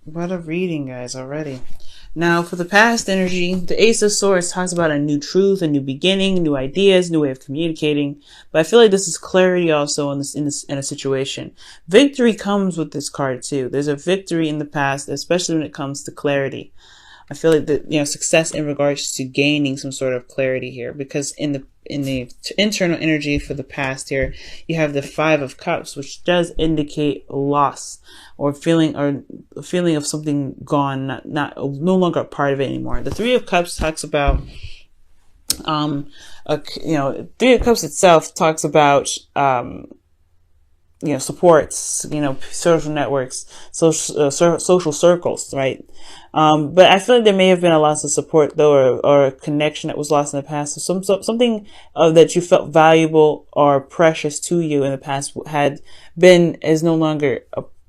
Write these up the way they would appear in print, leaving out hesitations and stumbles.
What a reading, guys, already. Now, for the past energy, the Ace of Swords talks about a new truth, a new beginning, new ideas, new way of communicating. But I feel like this is clarity also in a situation. Victory comes with this card too. There's a victory in the past, especially when it comes to clarity. I feel like that, success in regards to gaining some sort of clarity here, because in the internal energy for the past here, you have the Five of Cups, which does indicate loss or feeling of something gone, not no longer a part of it anymore. The Three of Cups talks about Three of Cups itself talks about supports, social networks, social circles, right? But I feel like there may have been a loss of support though, or a connection that was lost in the past. So something that you felt valuable or precious to you in the past is no longer,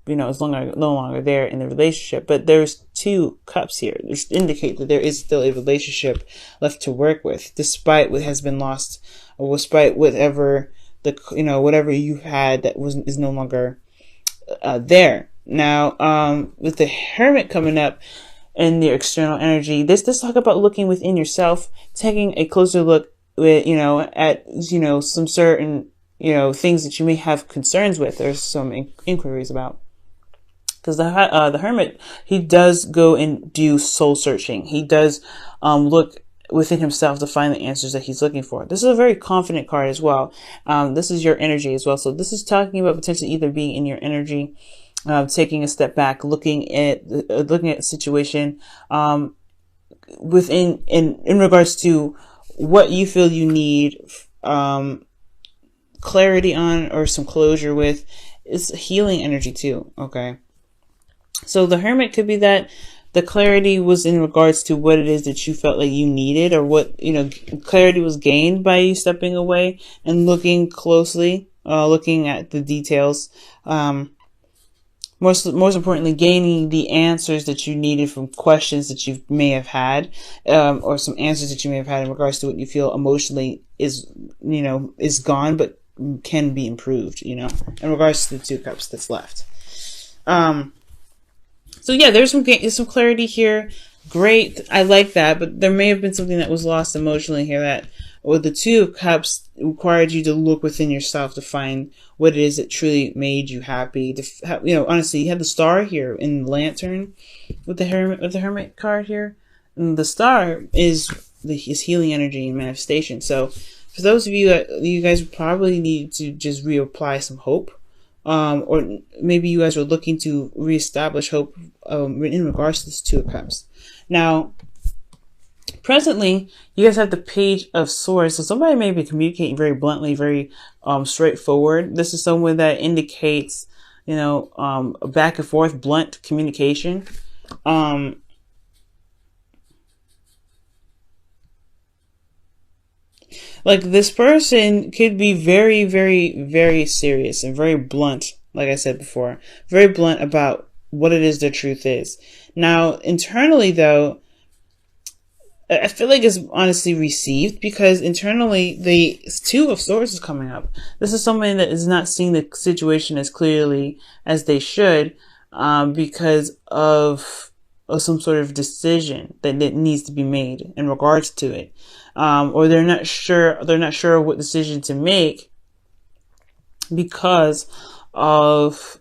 no longer there in the relationship. But there's two cups here, which indicate that there is still a relationship left to work with, despite what has been lost, or despite whatever whatever you had that is no longer there. Now, with the Hermit coming up in the external energy, let's talk about looking within yourself, taking a closer look with, at, some certain, things that you may have concerns with or some inquiries about. Because the Hermit, he does go and do soul searching. He does look within himself to find the answers that he's looking for. This is a very confident card as well. This is your energy as well. So this is talking about potentially either being in your energy, taking a step back, looking at a situation, in regards to what you feel you need, clarity on or some closure with. It's healing energy too. Okay. So the Hermit could be that the clarity was in regards to what it is that you felt like you needed, or what, clarity was gained by you stepping away and looking closely, looking at the details. Most importantly, gaining the answers that you needed from questions that you may have had, or some answers that you may have had in regards to what you feel emotionally is gone, but can be improved, in regards to the Two Cups that's left. So yeah, there's some clarity here. Great. I like that, but there may have been something that was lost emotionally here, that with the Two of Cups required you to look within yourself to find what it is that truly made you happy. Honestly, you have the Star here in the Lantern with the Hermit card here. And the Star is healing energy and manifestation. So for those of you, you guys probably need to just reapply some hope. Or maybe you guys are looking to reestablish hope in regards to this Two of Cups. Now, presently, you guys have the Page of Swords. So somebody may be communicating very bluntly, very straightforward. This is someone that indicates, a back and forth, blunt communication. Like, this person could be very, very, very serious and very blunt, like I said before, very blunt about what it is their truth is. Now, internally, though, I feel like it's honestly received, because internally, the Two of Swords is coming up. This is someone that is not seeing the situation as clearly as they should, because of some sort of decision that needs to be made in regards to it. Or they're not sure what decision to make because of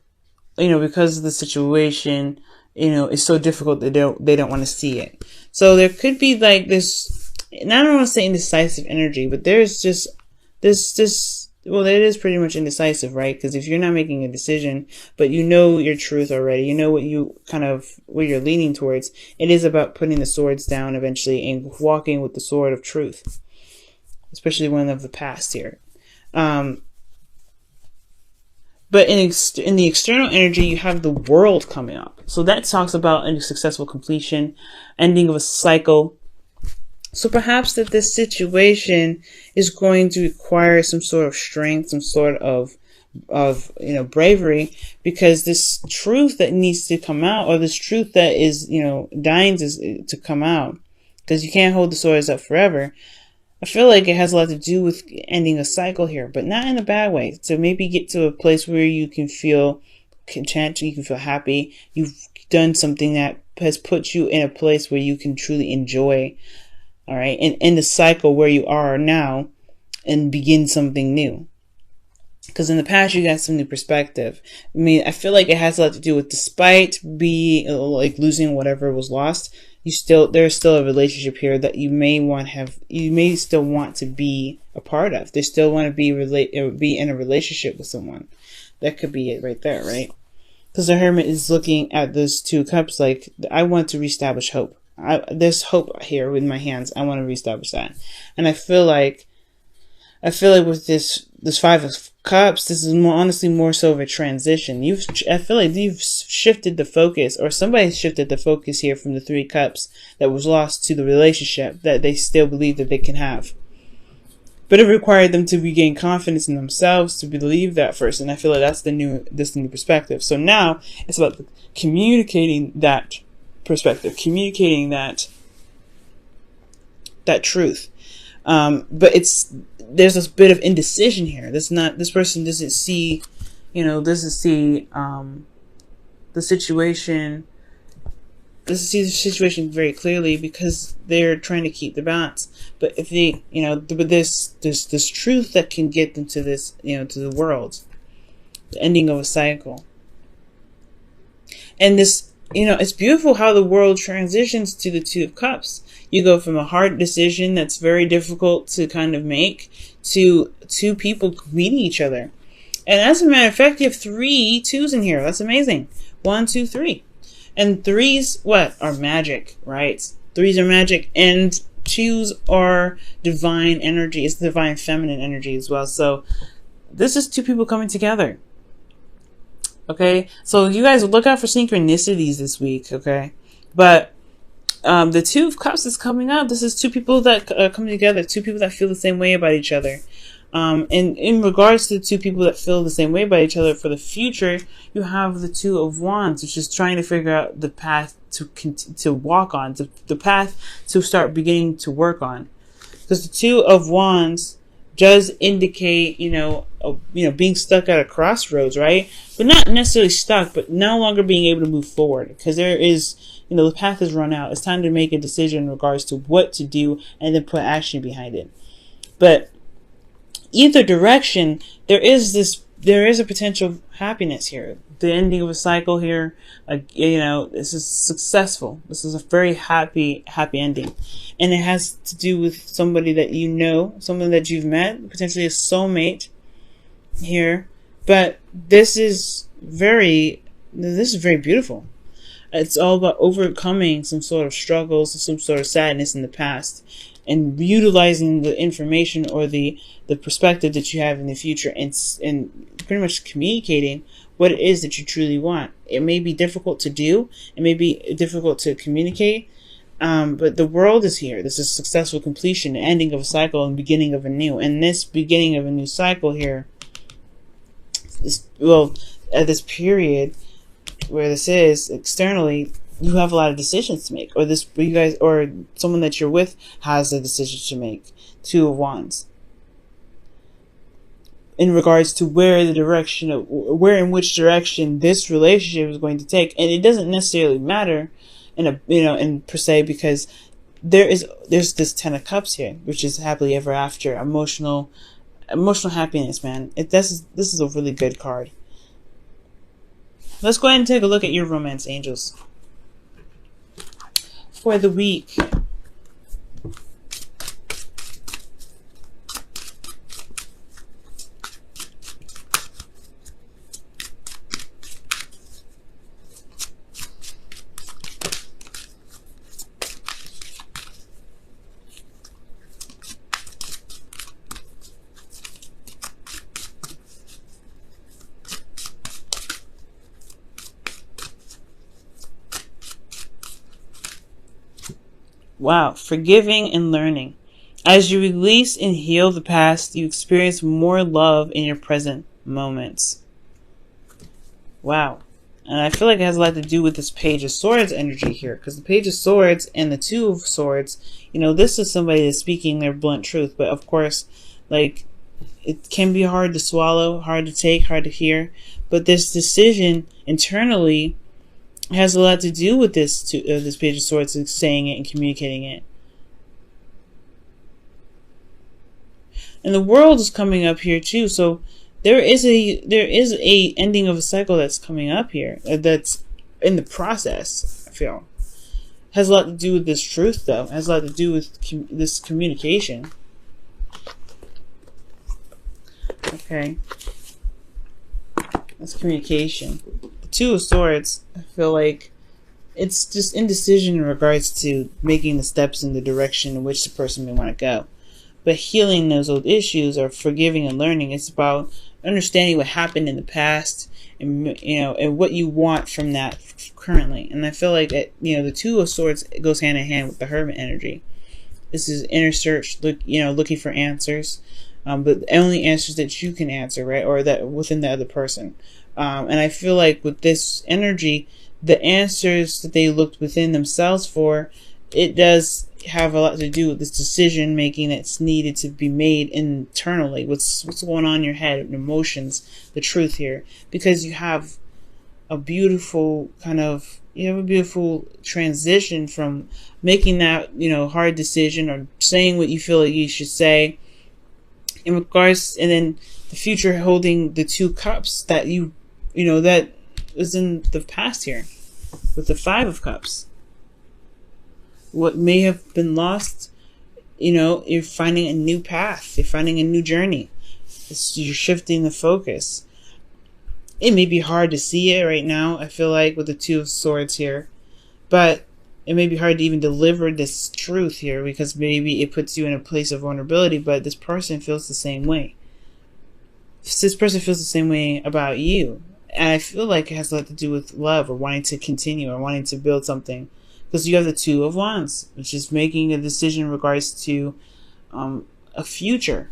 the situation, is so difficult that they don't want to see it. So there could be like this, and I don't want to say indecisive energy, but there's just this, well, it is pretty much indecisive, right? Because if you're not making a decision, but you know your truth already, you know what you're leaning towards, it is about putting the swords down eventually and walking with the sword of truth, especially one of the past here. But in the external energy, you have the World coming up. So that talks about a successful completion, ending of a cycle. So perhaps that this situation is going to require some sort of strength, some sort of bravery, because this truth that needs to come out, or this truth that is, dying to come out, because you can't hold the swords up forever. I feel like it has a lot to do with ending a cycle here, but not in a bad way. So maybe get to a place where you can feel content, you can feel happy. You've done something that has put you in a place where you can truly enjoy, all right, and in the cycle where you are now, and begin something new. Because in the past, you got some new perspective. I mean, I feel like it has a lot to do with, despite like losing whatever was lost, there's still a relationship here that you may still want to be a part of. They still want to be in a relationship with someone. That could be it right there, right? Because the Hermit is looking at those 2 cups like, I want to reestablish hope. There's hope here with my hands. I want to reestablish that. And I feel like with this 5 of Cups, this is honestly more so of a transition. I feel like you've shifted the focus, or somebody's shifted the focus here from the 3 Cups that was lost to the relationship that they still believe that they can have. But it required them to regain confidence in themselves to believe that first, and I feel like that's the new perspective. So now it's about communicating that perspective, communicating that truth. But there's a bit of indecision here. This person doesn't see the situation. Doesn't see the situation very clearly because they're trying to keep the balance. But if they, but this truth that can get them to this, to the world, the ending of a cycle. And this, it's beautiful how the world transitions to the 2 of Cups. You go from a hard decision that's very difficult to kind of make to 2 people meeting each other. And as a matter of fact, you have 3 2s in here. That's amazing. 1, 2, 3. And 3s, are magic, right? 3s are magic, and 2s are divine energy. It's divine feminine energy as well. So this is 2 people coming together. Okay? So you guys look out for synchronicities this week, okay? But the 2 of Cups is coming up. This is 2 people that are coming together, 2 people that feel the same way about each other. And in regards to the 2 people that feel the same way about each other for the future, you have the 2 of Wands, which is trying to figure out the path to walk on, the path to start beginning to work on. Because the 2 of Wands does indicate, being stuck at a crossroads, right? But not necessarily stuck, but no longer being able to move forward. Because there is, the path has run out. It's time to make a decision in regards to what to do and then put action behind it. But either direction, there is a potential happiness here. The ending of a cycle here, this is successful. This is a very happy ending. And it has to do with somebody that someone that you've met, potentially a soulmate here. But this is very beautiful. It's all about overcoming some sort of struggles, some sort of sadness in the past, and utilizing the information or the perspective that you have in the future, and pretty much communicating what it is that you truly want. It may be difficult to do. It may be difficult to communicate. But the world is here. This is successful completion, the ending of a cycle and beginning of a new. And this beginning of a new cycle here, at this period where this is externally, you have a lot of decisions to make, or someone that you're with has a decision to make. 2 of Wands. In regards to where in which direction this relationship is going to take. And it doesn't necessarily matter in per se, because there's this 10 of Cups here, which is happily ever after, emotional happiness, man. This is a really good card. Let's go ahead and take a look at your romance angels for the week. Wow, forgiving and learning. As you release and heal the past, you experience more love in your present moments. Wow. And I feel like it has a lot to do with this Page of Swords energy here, because the Page of Swords and the 2 of Swords, this is somebody that's speaking their blunt truth. But of course, it can be hard to swallow, hard to take, hard to hear. But this decision internally has a lot to do with this Page of Swords, saying it and communicating it. And the World is coming up here too, so there is a ending of a cycle that's coming up here, that's in the process. I feel has a lot to do with this truth, though. It has a lot to do with this communication. Okay, that's communication. The Two of Swords, I feel like it's just indecision in regards to making the steps in the direction in which the person may want to go. But healing those old issues, or forgiving and learning, it's about understanding what happened in the past, and and what you want from that currently. And I feel like the Two of Swords goes hand in hand with the Hermit energy. This is inner search, looking for answers, but only answers that you can answer, right, or that within the other person. And I feel like with this energy, the answers that they looked within themselves for, it does have a lot to do with this decision making that's needed to be made internally. What's going on in your head, emotions, the truth here, because you have a beautiful transition from making that hard decision, or saying what you feel like you should say in regards, and then the future holding the Two Cups that that was in the past here with the Five of Cups. What may have been lost, you're finding a new path. You're finding a new journey. You're shifting the focus. It may be hard to see it right now, I feel like, with the Two of Swords here. But it may be hard to even deliver this truth here, because maybe it puts you in a place of vulnerability, but this person feels the same way. This person feels the same way about you. And I feel like it has a lot to do with love, or wanting to continue, or wanting to build something. Because you have the Two of Wands, which is making a decision in regards to a future.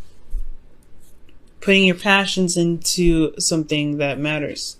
Putting your passions into something that matters.